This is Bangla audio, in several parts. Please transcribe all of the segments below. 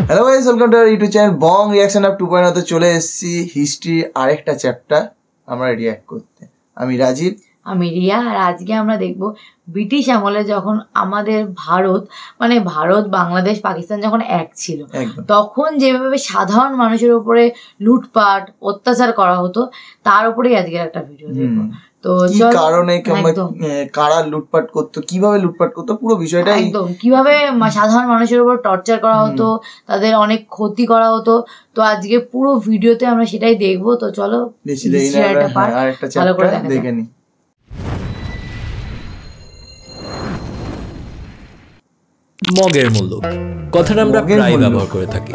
Hello guys, welcome to our YouTube channel Bong reaction of 2.0 তে চলে এসেছি হিস্ট্রি আরেকটা চ্যাপ্টার আমরা রিঅ্যাক্ট করতে। আমি রাজীব, আমি রিয়া। আর আজকে আমরা দেখব ব্রিটিশ আমলে যখন আমাদের ভারত বাংলাদেশ পাকিস্তান যখন এক ছিল, তখন যেভাবে সাধারণ মানুষের উপরে লুটপাট অত্যাচার করা হতো তার উপরেই আজকের একটা ভিডিও দেখবো। তো কি কারণে কারা লুটপাট করতো, কিভাবে লুটপাট করতো, পুরো বিষয়টা একদম কিভাবে সাধারণ মানুষের উপর টর্চার করা হতো, তাদের অনেক ক্ষতি করা হতো। তো আজকে পুরো ভিডিওতে আমরা সেটাই দেখবো। তো চলো ভালো করে দেখে নিই। মগের মূল্য কথাটা আমরা প্রায় ব্যবহার করে থাকি,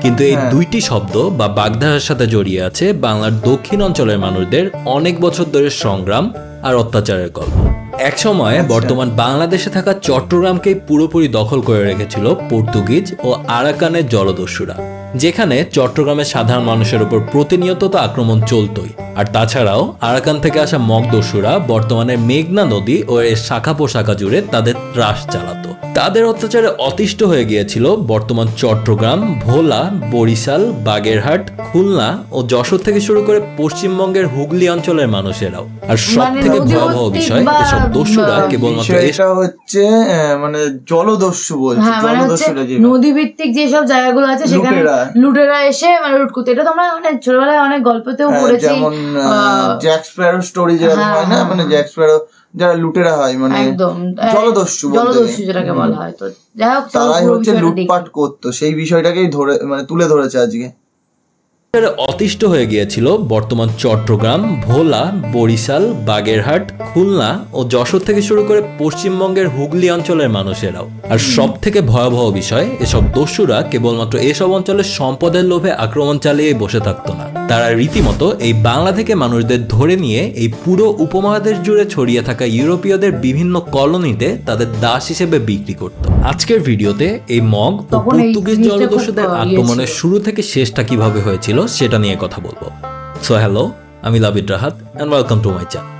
কিন্তু এই দুইটি শব্দ বা বাগধারার সাথে জড়িয়ে আছে বাংলার দক্ষিণ অঞ্চলের মানুষদের অনেক বছর ধরে সংগ্রাম আর অত্যাচারের গল্প। এক সময় বর্তমান বাংলাদেশে থাকা চট্টগ্রামকে পুরোপুরি দখল করে রেখেছিল পর্তুগিজ ও আরাকানের জলদস্যুরা, যেখানে চট্টগ্রামের সাধারণ মানুষের উপর প্রতিনিয়ত তো আক্রমণ চলতই। আর তাছাড়াও আরাকান থেকে আসা মগদস্যুরা বর্তমানে মেঘনা নদী ও এর শাখা পোশাখা জুড়ে তাদের ত্রাস চালাতো। তাদের অত্যাচারে অতিষ্ঠ হয়ে গিয়েছিল বর্তমান চট্টগ্রাম, ভোলা, বরিশাল, বাগেরহাট, খুলনা ও যশোর থেকে শুরু করে পশ্চিমবঙ্গের হুগলি অঞ্চলের মানুষেরাও। আর সব থেকে ভয়াবহ বিষয়, এসব দস্যুরা কেবলমাত্র এটা হচ্ছে মানে জলদস্যু বলছে, নদী ভিত্তিক যেসব জায়গাগুলো আছে সেখানে লুটেরা এসে লুট করতে। এটা তো আমরা ছোটবেলায় অনেক গল্পতেও পড়েছি, যেমন জ্যাক স্প্যারো স্টোরি যেরকম হয় না, জ্যাক স্প্যারো যারা লুটেরা হয় একদম জলদস্যু যেটাকে বলা হয়। তো যাই হোক, তারাই হচ্ছে লুটপাট করতো, সেই বিষয়টাকেই ধরে তুলে ধরেছে আজকে। অতিষ্ঠ হয়ে গিয়েছিল বর্তমান চট্টগ্রাম, ভোলা, বরিশাল, বাগেরহাট, খুলনা ও যশোর থেকে শুরু করে পশ্চিমবঙ্গের হুগলি অঞ্চলের মানুষেরাও। আর সব থেকে ভয়াবহ বিষয়, এসব দস্যুরা কেবলমাত্র এসব অঞ্চলের সম্পদের লোভে আক্রমণ চালিয়ে বসে থাকতো না, তারা রীতিমতো এই বাংলা থেকে মানুষদের ধরে নিয়ে এই পুরো উপমহাদেশ জুড়ে ছড়িয়ে থাকা ইউরোপীয়দের বিভিন্ন কলোনিতে তাদের দাস হিসেবে বিক্রি করত। আজকের ভিডিওতে এই মগ ও পর্তুগিজ জলদস্যুদের আক্রমণের শুরু থেকে শেষটা কিভাবে হয়েছিল সেটা নিয়ে কথা বলবো। সো হ্যালো, আমি Labid Rahat and welcome to my channel.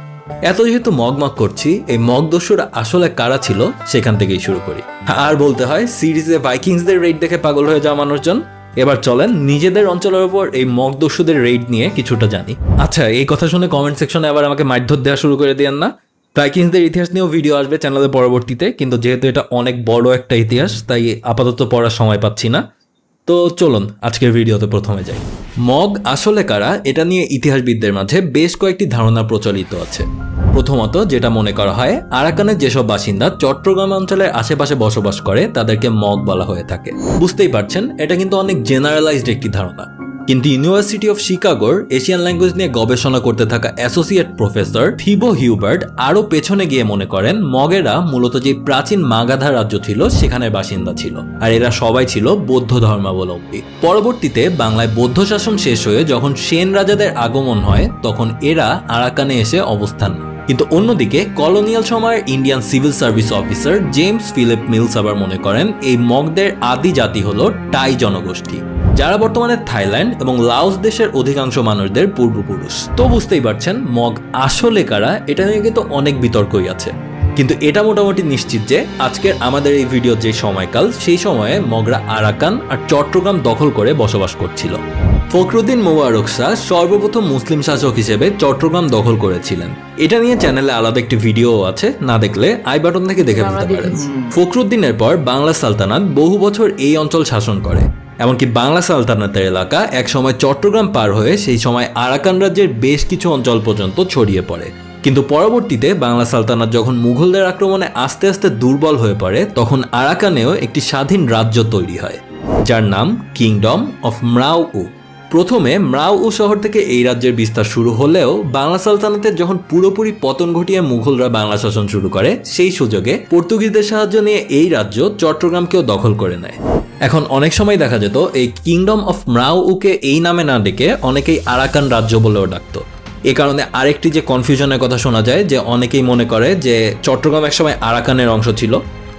এত যেহেতু মগ করছি, এই মগ দস্যুরা আসলে কারা ছিল সেখান থেকেই শুরু করি। আর বলতে হয়, সিরিজে ভাইকিংসদের রেড দেখে পাগল হয়ে যাওয়া মানুষজন, এবার চলেন নিজেদের অঞ্চলের উপর এই মগ দস্যুদের রেড নিয়ে কিছুটা জানি। আচ্ছা, এই কথা শুনে কমেন্ট সেকশনে আবার আমাকে মারধর দেওয়া শুরু করে দিয়েন না। ভাইকিংসদের ইতিহাস নিয়েও ভিডিও আসবে চ্যানেলের পরবর্তীতে, কিন্তু যেহেতু এটা অনেক বড় একটা ইতিহাস তাই আপাতত পড়ার সময় পাচ্ছি না। তো চলুন আজকের ভিডিওতে প্রথমে যাই। মগ আসলে কারা এটা নিয়ে ইতিহাসবিদদের মাঝে বেশ কয়েকটি ধারণা প্রচলিত আছে। প্রথমত যেটা মনে করা হয়, আরাকানের যেসব বাসিন্দা চট্টগ্রাম অঞ্চলের আশেপাশে বসবাস করে তাদেরকে মগ বলা হয়ে থাকে। বুঝতেই পারছেন, এটা কিন্তু অনেক জেনারেলাইজড একটি ধারণা, কিন্তু ইউনিভার্সিটি অফ শিকাগোর এশিয়ান ল্যাঙ্গুয়েজ নিয়ে গবেষণা করতে থাকা অ্যাসোসিয়েট প্রফেসর থিবো হিউবার্ট আরও পেছনে গিয়ে মনে করেন মগেরা মূলত যে প্রাচীন মাগাধা রাজ্য ছিল সেখানের বাসিন্দা ছিল, আর এরা সবাই ছিল বৌদ্ধ ধর্মাবলম্বী। পরবর্তীতে বাংলায় বৌদ্ধ শাসন শেষ হয়ে যখন সেন রাজাদের আগমন হয় তখন এরা আরাকানে এসে অবস্থান নেয়। কিন্তু অন্যদিকে কলোনিয়াল সময়ের Indian civil service officer James Philip Mills আবার মনে করেন এই মগদের আদি জাতি হলো টাই জনগোষ্ঠী, যারা বর্তমানে থাইল্যান্ড এবং লাওস দেশের অধিকাংশ মানুষদের পূর্বপুরুষ। তো বুঝতেই পারছেন মগ আসলে কারা, এটা নিয়ে কিন্তু অনেক বিতর্কই আছে, কিন্তু এটা মোটামুটি নিশ্চিত যে আজকের আমাদের এই ভিডিওর যে সময়কাল, সেই সময়ে মগরা আরাকান আর চট্টগ্রাম দখল করে বসবাস করছিল। ফখরুদ্দিন মোবারক শাহ সর্বপ্রথম মুসলিম শাসক হিসেবে চট্টগ্রাম দখল করেছিলেন। এটা নিয়ে চ্যানেলে আলাদা একটি ভিডিও আছে, না দেখলে আই বাটন থেকে দেখে ফেলতে পারেন। ফখরুদ্দিনের পর বাংলা সালতানাত বহু বছর এই অঞ্চল শাসন করে, এমনকি বাংলা সালতানাতের এলাকা একসময় চট্টগ্রাম পার হয়ে সেই সময় আরাকান রাজ্যের বেশ কিছু অঞ্চল পর্যন্ত ছড়িয়ে পড়ে। কিন্তু পরবর্তীতে বাংলা সালতানাত যখন মুঘলদের আক্রমণে আস্তে আস্তে দুর্বল হয়ে পড়ে, তখন আরাকানেও একটি স্বাধীন রাজ্য তৈরি হয়, যার নাম কিংডম অফ ম্রাউ-উ। প্রথমে ম্রাউ-উ শহর থেকে এই রাজ্যের বিস্তার শুরু হলেও বাংলা সালতানাতের যখন পুরোপুরি পতন ঘটিয়ে মুঘলরা বাংলা শাসন শুরু করে, সেই সুযোগে পর্তুগিজদের সাহায্য নিয়ে এই রাজ্য চট্টগ্রামকেও দখল করে নেয়। এখন অনেক সময় দেখা যেত এই কিংডম অফ ম্রাউ-উকে এই নামে না ডেকে অনেকেই আরাকান রাজ্য বলেও ডাকতো। এ কারণে আরেকটি যে কনফিউশনের কথা শোনা যায়, যে অনেকেই মনে করে যে চট্টগ্রাম একসময় আরাকানের অংশ ছিল।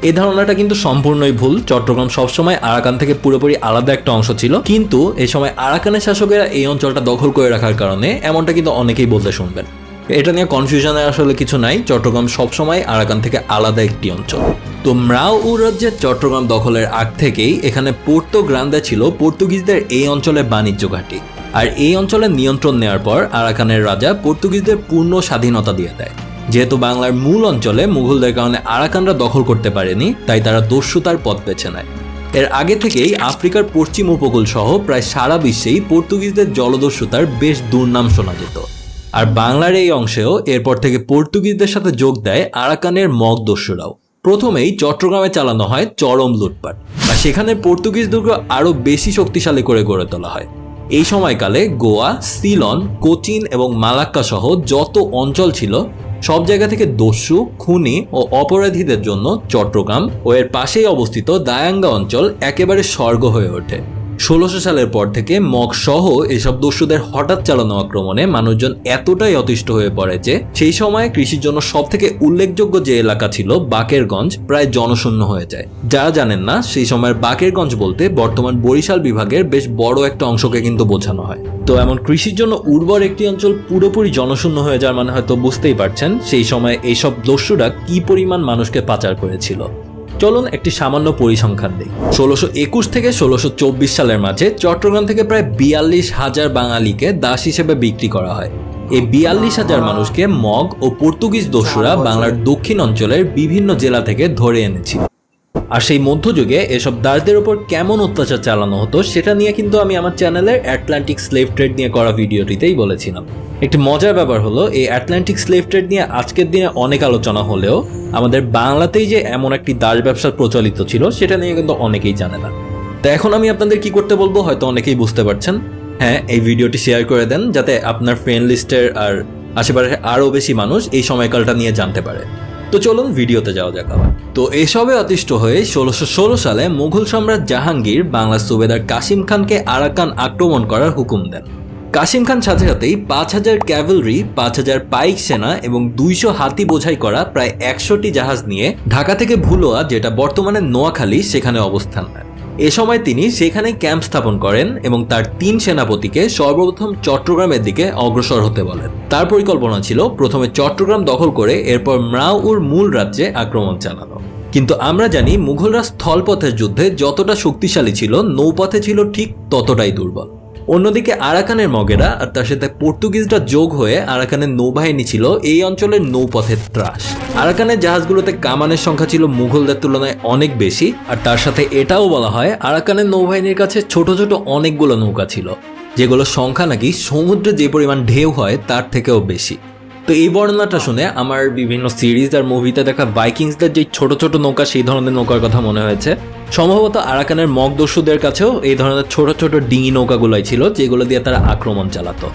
এই ধারণাটা কিন্তু সম্পূর্ণই ভুল। চট্টগ্রাম সবসময় আরাকান থেকে পুরোপুরি আলাদা একটা অংশ ছিল, কিন্তু এই সময় আরাকানের শাসকেরা এই অঞ্চলটা দখল করে রাখার কারণে এমনটা কিন্তু অনেকেই বলতে শুনবেন। এটা নিয়ে কনফিউশনের আসলে কিছু নাই, চট্টগ্রাম সবসময় আরাকান থেকে আলাদা একটি অঞ্চল। তো ম্রাউ রাজ্যের চট্টগ্রাম দখলের আগ থেকেই এখানে পোর্তো গ্রান্দে ছিল পর্তুগিজদের এই অঞ্চলে বাণিজ্য ঘাঁটি। আর এই অঞ্চলের নিয়ন্ত্রণ নেওয়ার পর আরাকানের রাজা পর্তুগিজদের পূর্ণ স্বাধীনতা দিয়ে দেয়। যেহেতু বাংলার মূল অঞ্চলে মুঘলদের কারণে আরাকানরা দখল করতে পারেনি, তাই তারা দস্যুতার পথ বেছে নেয়। এর আগে থেকেই আফ্রিকার পশ্চিম উপকূল সহ প্রায় সারা বিশ্বেই পর্তুগিজদের জলদস্যুতার বেশ দুর্নাম শোনা যেত। আর বাংলার এই অংশেও এরপর থেকে পর্তুগিজদের সাথে যোগ দেয় আরাকানের মগ দস্যুরাও। প্রথমেই চট্টগ্রামে চালানো হয় চরম লুটপাট, আর সেখানে পর্তুগিজ দুর্গ আরও বেশি শক্তিশালী করে গড়ে তোলা হয়। এই সময়কালে গোয়া, সিলন, কোচিন এবং মালাক্কা সহ যত অঞ্চল ছিল সব জায়গা থেকে দস্যু, খুনি ও অপরাধীদের জন্য চট্টগ্রাম ও এর পাশেই অবস্থিত দায়াঙ্গা অঞ্চল একেবারে স্বর্গ হয়ে ওঠে। 1600 সালের পর থেকে মগ সহ এসব দস্যুদের হঠাৎ চালানো আক্রমণে মানুষজন এতটাই অতিষ্ঠ হয়ে পড়ে যে সেই সময় কৃষির জন্য সব থেকে উল্লেখযোগ্য যে এলাকা ছিল বাকেরগঞ্জ প্রায় জনশূন্য হয়ে যায়। যারা জানেন না, সেই সময়ের বাকেরগঞ্জ বলতে বর্তমান বরিশাল বিভাগের বেশ বড় একটা অংশকে কিন্তু বোঝানো হয়। তো এমন কৃষির জন্য উর্বর একটি অঞ্চল পুরোপুরি জনশূন্য হয়ে যাওয়ার মানে হয়তো বুঝতেই পারছেন সেই সময় এইসব দস্যুরা কি পরিমাণ মানুষকে পাচার করেছিল। চলুন একটি সামান্য পরিসংখ্যান দিই। 1621 থেকে 1624 সালের মাঝে চট্টগ্রাম থেকে প্রায় 42,000 বাঙালিকে দাস হিসেবে বিক্রি করা হয়। এই 42,000 মানুষকে মগ ও পর্তুগিজ দস্যুরা বাংলার দক্ষিণ অঞ্চলের বিভিন্ন জেলা থেকে ধরে এনেছিল। আর সেই মধ্যযুগে এসব দাসদের উপর কেমন অত্যাচার চালানো হতো সেটা নিয়ে কিন্তু আমি আমার চ্যানেলের অ্যাটলান্টিক স্লেভ ট্রেড নিয়ে করা ভিডিওটিতেই বলেছিলাম। একটি মজার ব্যাপার হলো, এই অ্যাটলান্টিক স্লেভ ট্রেড নিয়ে আজকের দিনে অনেক আলোচনা হলেও আমাদের বাংলাতেই যে এমন একটি দাস ব্যবসা প্রচলিত ছিল সেটা নিয়ে কিন্তু অনেকেই জানে না। তো এখন আমি আপনাদের কি করতে বলবো হয়তো অনেকেই বুঝতে পারছেন। হ্যাঁ, এই ভিডিওটি শেয়ার করে দেন যাতে আপনার ফ্রেন্ড লিস্টের আর আশেপাশে আরও বেশি মানুষ এই সময়কালটা নিয়ে জানতে পারে। তো চলুন ভিডিওতে যাওয়া যাক আবার। তো এসবে অতিষ্ঠ হয়ে 1616 সালে মুঘল সম্রাট জাহাঙ্গীর বাংলার সুবেদার কাসিম খানকে আরাকান আক্রমণ করার হুকুম দেন। কাসিম খান সাথে সাথেই 5000 ক্যাভেলরি, 5000 পাইক সেনা এবং 200 হাতি বোঝাই করা প্রায় 100টি জাহাজ নিয়ে ঢাকা থেকে ভুলোয়া, যেটা বর্তমানে নোয়াখালী, সেখানে অবস্থান নেন। এ সময় তিনি সেখানে ক্যাম্প স্থাপন করেন এবং তার 3 সেনাপতিকে সর্বপ্রথম চট্টগ্রামের দিকে অগ্রসর হতে বলেন। তার পরিকল্পনা ছিল প্রথমে চট্টগ্রাম দখল করে এরপর ম্রাউর মূল রাজ্যে আক্রমণ চালানো। কিন্তু আমরা জানি মুঘলরা স্থলপথের যুদ্ধে যতটা শক্তিশালী ছিল, নৌপথে ছিল ঠিক ততটাই দুর্বল। অন্যদিকে আরাকানের মগেরা আর তার সাথে পর্তুগিজরা যোগ হয়ে আরাকানের নৌবাহিনী ছিল এই অঞ্চলের নৌপথের ত্রাস। আরাকানের জাহাজগুলোতে কামানের সংখ্যা ছিল মুঘলদের তুলনায় অনেক বেশি, আর তার সাথে এটাও বলা হয় আরাকানের নৌবাহিনীর কাছে ছোট ছোট অনেকগুলো নৌকা ছিল, যেগুলোর সংখ্যা নাকি সমুদ্রে যে পরিমাণ ঢেউ হয় তার থেকেও বেশি। তো এই বর্ণনাটা শুনে আমার বিভিন্ন সিরিজ আর মুভিতে দেখা ভাইকিংসদের যে ছোট ছোট নৌকা, সেই ধরনের নৌকার কথা মনে হয়েছে। সম্ভবত আরাকানের মগ দস্যুদের কাছেও এই ধরনের ছোট ছোট ডিঙি নৌকাগুলোই ছিল, যেগুলো দিয়ে তারা আক্রমণ চালাতো।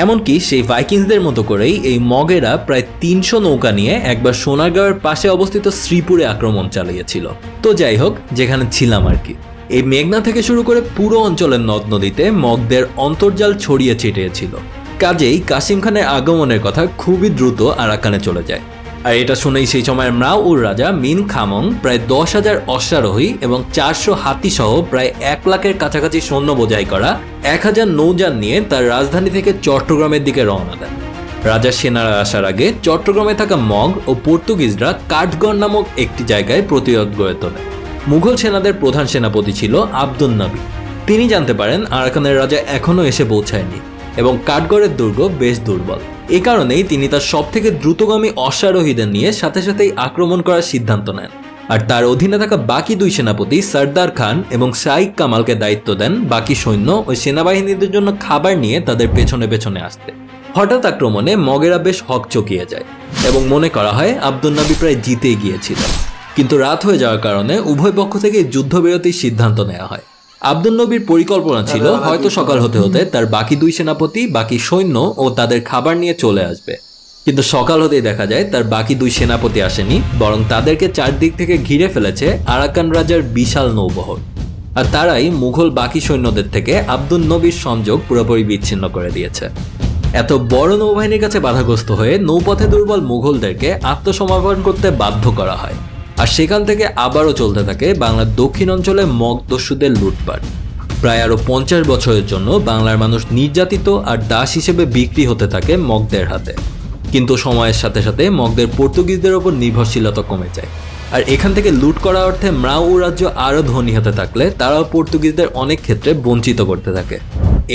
এমনকি সেই ভাইকিংসদের মতো করেই এই মগেরা প্রায় 300 নৌকা নিয়ে একবার সোনারগাঁওয়ের পাশে অবস্থিত শ্রীপুরে আক্রমণ চালিয়েছিল। তো যাই হোক, যেখানে ছিলাম আর কি, এই মেঘনা থেকে শুরু করে পুরো অঞ্চলের নদ নদীতে মগদের অন্তর্জাল ছড়িয়ে ছিটিয়েছিল। কাজেই কাসিম খানের আগমনের কথা খুবই দ্রুত আরাকানে চলে যায়। আর এটা শুনেই সেই সময়ের ম্রাউর রাজা মিন খামং প্রায় 10,000 অশ্বারোহী এবং 400 হাতি সহ প্রায় 1 লাখের কাছাকাছি সৈন্য বোঝাই করা 1000 নৌযান নিয়ে তার রাজধানী থেকে চট্টগ্রামের দিকে রওনা দেন। রাজার সেনারা আসার আগে চট্টগ্রামে থাকা মগ ও পর্তুগিজরা কাঠগড় নামক একটি জায়গায় প্রতিরোধ গড়ে তোলে। মুঘল সেনাদের প্রধান সেনাপতি ছিল আব্দুল নবী। তিনি জানতে পারেন আরাকানের রাজা এখনো এসে পৌঁছায়নি এবং কাঠগড়ের দুর্গ বেশ দুর্বল। এ কারণেই তিনি তার সব থেকে দ্রুতগামী অশ্বারোহীদের নিয়ে সাথে সাথেই আক্রমণ করার সিদ্ধান্ত নেন। আর তার অধীনে থাকা বাকি 2 সেনাপতি সর্দার খান এবং শাইখ কামালকে দায়িত্ব দেন বাকি সৈন্য ও সেনাবাহিনীদের জন্য খাবার নিয়ে তাদের পেছনে পেছনে আসতে। হঠাৎ আক্রমণে মগেরা বেশ হকচকিয়ে যায় এবং মনে করা হয় আব্দুল নবী প্রায় জিতে গিয়েছিল। কিন্তু রাত হয়ে যাওয়ার কারণে উভয় পক্ষ থেকে যুদ্ধবিরতির সিদ্ধান্ত নেওয়া হয়। আব্দুল নবীর পরিকল্পনা ছিল হয়তো সকাল হতে হতে তার বাকি 2 সেনাপতি, বাকি সৈন্য ও তাদের খাবার নিয়ে চলে আসবে। কিন্তু সকাল হতেই দেখা যায় তার বাকি 2 সেনাপতি আসেনি, বরং তাদেরকে চারদিক থেকে ঘিরে ফেলেছে আরাকান রাজার বিশাল নৌবহর। আর তারাই মুঘল বাকি সৈন্যদের থেকে আব্দুল নবীর সংযোগ পুরোপুরি বিচ্ছিন্ন করে দিয়েছে। এত বড় নৌবাহিনীর কাছে বাধাগ্রস্ত হয়ে নৌপথে দুর্বল মুঘলদেরকে আত্মসমর্পণ করতে বাধ্য করা হয়। আর সেখান থেকে আবারও চলতে থাকে বাংলার দক্ষিণ অঞ্চলে মগ দস্যুদের লুটপাট। প্রায় আরও 50 বছরের জন্য বাংলার মানুষ নির্যাতিত আর দাস হিসেবে বিক্রি হতে থাকে মগদের হাতে। কিন্তু সময়ের সাথে সাথে মগদের পর্তুগিজদের ওপর নির্ভরশীলতা কমে যায়। আর এখান থেকে লুট করা অর্থে ম্রাউ রাজ্য আরও ধনী হতে থাকলে তারাও পর্তুগিজদের অনেক ক্ষেত্রে বঞ্চিত করতে থাকে।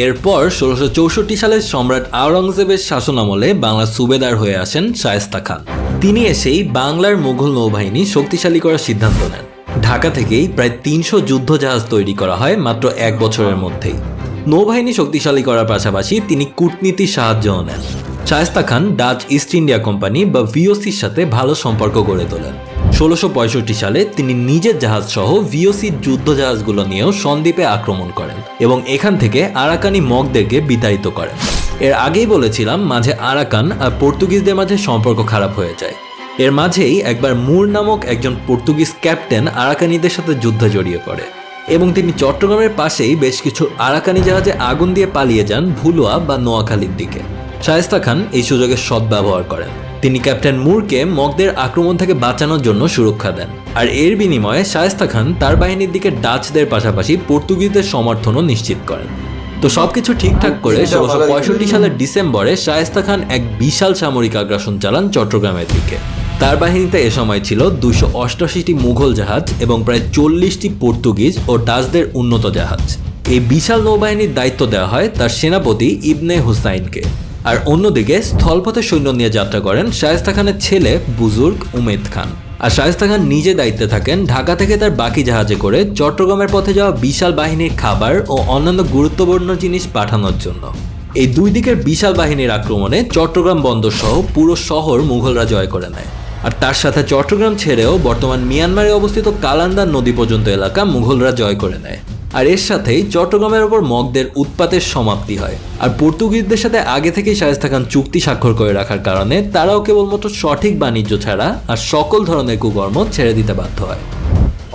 এরপর 1664 সালে সম্রাট আওরঙ্গজেবের শাসনামলে বাংলার সুবেদার হয়ে আসেন শায়েস্তা খান। তিনি এসেই বাংলার মুঘল নৌবাহিনী শক্তিশালী করার সিদ্ধান্ত নেন। ঢাকা থেকেই প্রায় 300 যুদ্ধ জাহাজ তৈরি করা হয় মাত্র 1 বছরের মধ্যেই। নৌবাহিনী শক্তিশালী করার পাশাপাশি তিনি কূটনীতির সাহায্যও নেন। Shaista Khan Dutch east India company বা ভিওসির সাথে ভালো সম্পর্ক গড়ে তোলেন। 1665 সালে তিনি নিজের জাহাজ সহ ভিওসির যুদ্ধ জাহাজগুলো নিয়েও সন্দ্বীপে আক্রমণ করেন এবং এখান থেকে আরাকানি মগদেরকে বিতাড়িত করেন। এর আগেই বলেছিলাম মাঝে আরাকান আর পর্তুগিজদের মাঝে সম্পর্ক খারাপ হয়ে যায়। এর মাঝেই একবার মুর নামক একজন পর্তুগিজ ক্যাপ্টেন আরাকানিদের সাথে যুদ্ধে জড়িয়ে পড়ে এবং তিনি চট্টগ্রামের পাশেই বেশ কিছু আরাকানি জাহাজে আগুন দিয়ে পালিয়ে যান ভুলুয়া বা নোয়াখালীর দিকে। শায়েস্তা খান এই সুযোগের সদ্ব্যবহার করেন। তিনি ক্যাপ্টেন মুরকে মগদের আক্রমণ থেকে বাঁচানোর জন্য সুরক্ষা দেন, আর এর বিনিময়ে শায়েস্তা খান তার বাহিনীর দিকে ডাচদের পাশাপাশি পর্তুগিজদের সমর্থনও নিশ্চিত করেন। তো সবকিছু ঠিকঠাক করে 1665 সালের ডিসেম্বরে শায়েস্তা খান এক বিশাল সামরিক আগ্রাসন চালান চট্টগ্রামের দিকে। তার বাহিনীতে এ সময় ছিল 288টি মুঘল জাহাজ এবং প্রায় 40টি পর্তুগিজ ও ডাচদের উন্নত জাহাজ। এই বিশাল নৌবাহিনীর দায়িত্ব দেওয়া হয় তার সেনাপতি ইবনে হুসাইনকে। আর অন্যদিকে স্থলপথে সৈন্য নিয়ে যাত্রা করেন শায়েস্তা খানের ছেলে বুজুর্গ উমেদ খান। আর শায়েস্তা খান নিজে দায়িত্বে থাকেন ঢাকা থেকে তার বাকি জাহাজে করে চট্টগ্রামের পথে যাওয়া বিশাল বাহিনীর খাবার ও অন্যান্য গুরুত্বপূর্ণ জিনিস পাঠানোর জন্য। এই দুই দিকের বিশাল বাহিনীর আক্রমণে চট্টগ্রাম বন্দর সহ পুরো শহর মুঘলরা জয় করে নেয়। আর তার সাথে চট্টগ্রাম ছেড়েও বর্তমান মিয়ানমারে অবস্থিত কালান্দার নদী পর্যন্ত এলাকা মুঘলরা জয় করে নেয়। আর এর সাথেই চট্টগ্রামের ওপর মগদের উৎপাতের সমাপ্তি হয়। আর পর্তুগিজদের সাথে আগে থেকেই শায়েস্তা খান চুক্তি স্বাক্ষর করে রাখার কারণে তারাও কেবলমাত্র সঠিক বাণিজ্য ছাড়া আর সকল ধরনের কুকর্ম ছেড়ে দিতে বাধ্য হয়।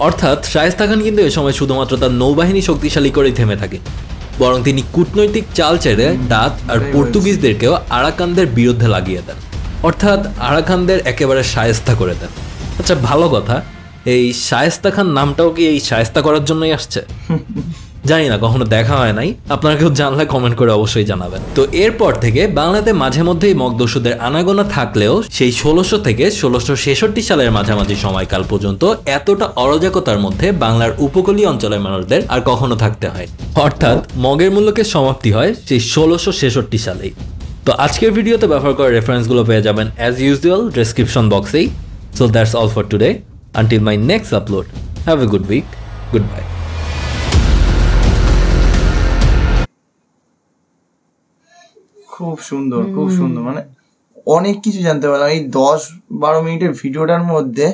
অর্থাৎ শায়েস্তা খান কিন্তু এ সময় শুধুমাত্র তার নৌবাহিনী শক্তিশালী করেই থেমে থাকে, বরং তিনি কূটনৈতিক চাল ছেড়ে ডাচ আর পর্তুগিজদেরকেও আরাকানদের বিরুদ্ধে লাগিয়ে দেন, অর্থাৎ আরাকানদের একেবারে শায়েস্তা করে দেন। আচ্ছা, ভালো কথা, এই শায়েস্তা খান নামটাও কি এই শায়েস্তা করার জন্যই আসছে? জানি না, কখনো দেখা হয় নাই। আপনারা কেউ জানলে কমেন্ট করে অবশ্যই জানাবেন। তো এরপর থেকে বাংলাতে মাঝে মধ্যেই মগদস্যুদের আনাগোনা থাকলেও সেই 1600 থেকে 1666 সালের মাঝামাঝি সময়কাল পর্যন্ত এতটা অরাজকতার মধ্যে বাংলার উপকূলীয় অঞ্চলের মানুষদের আর কখনো থাকতে হয়। অর্থাৎ মগের মূল্যকে সমাপ্তি হয় সেই 1666 সালেই। তো আজকের ভিডিওতে ব্যবহার করা রেফারেন্সগুলো পেয়ে যাবেন অ্যাজ ইউজুয়াল ডেসক্রিপশন বক্সেই। So that's all for today. Until my next upload, have a good week. Goodbye. খুব সুন্দর, খুব সুন্দর, মানে অনেক কিছু জানতে পারলাম এই 10-12 মিনিটের ভিডিওটার মধ্যে।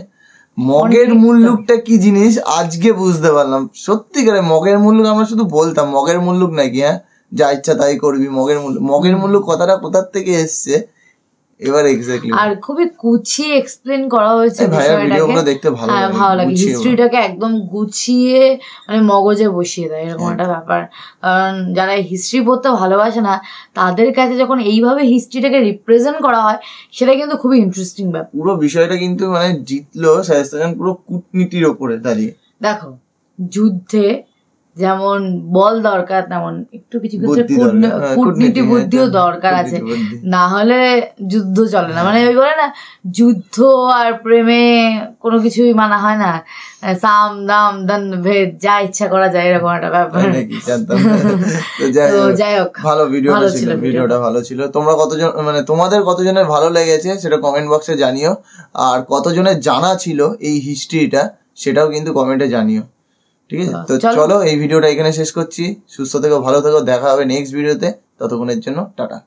মগের মূল্যটা কি জিনিস আজকে বুঝতে পারলাম। সত্যিকারে মগের মূল্য আমরা শুধু বলতাম মগের মূল্য নাকি, হ্যাঁ যা ইচ্ছা তাই করবি, মগের মূল্য কথাটা কোথার থেকে এসছে এবার এক্স্যাক্টলি। আর খুবই গুছিয়ে এক্সপ্লেন করা হয়েছে ভিডিওগুলো দেখতে ভালো লাগে। হিস্ট্রিটাকে একদম গুছিয়ে মানে মগজে বসিয়ে দেয়, এরকম একটা ব্যাপার। কারণ যারা হিস্ট্রি পড়তে ভালোবাসে না তাদের কাছে যখন এইভাবে হিস্ট্রিটাকে রিপ্রেজেন্ট করা হয় সেটা কিন্তু খুবই ইন্টারেস্টিং ব্যাপার। পুরো বিষয়টা কিন্তু মানে জিতলো শায়েস্তা খান পুরো কূটনীতির ওপরে দাঁড়িয়ে। দেখো, যুদ্ধে যেমন বল দরকার তেমন একটু কিছু ক্ষেত্রে কূটনীতি বুদ্ধিও দরকার আছে, না হলে যুদ্ধ চলে না। মানে ওই বলে না, যুদ্ধ আর প্রেমে কোনো কিছুই মানা হয় না, সাম দাম দান ভেদ যা ইচ্ছা করা যায়, এরকম একটা ব্যাপার। যাই হোক, ভালো ভিডিওটা ভালো ছিল। তোমরা কতজন, মানে তোমাদের কতজনের ভালো লেগেছে সেটা কমেন্ট বক্সে জানিও, আর কতজনের জানা ছিল এই হিস্ট্রিটা সেটাও কিন্তু কমেন্টে জানিও। ঠিক আছে, তো চলো এই ভিডিওটা এখানে শেষ করছি। সুস্থ থেকো, ভালো থেকো, দেখা হবে নেক্সট ভিডিওতে। ততক্ষণের জন্য টাটা।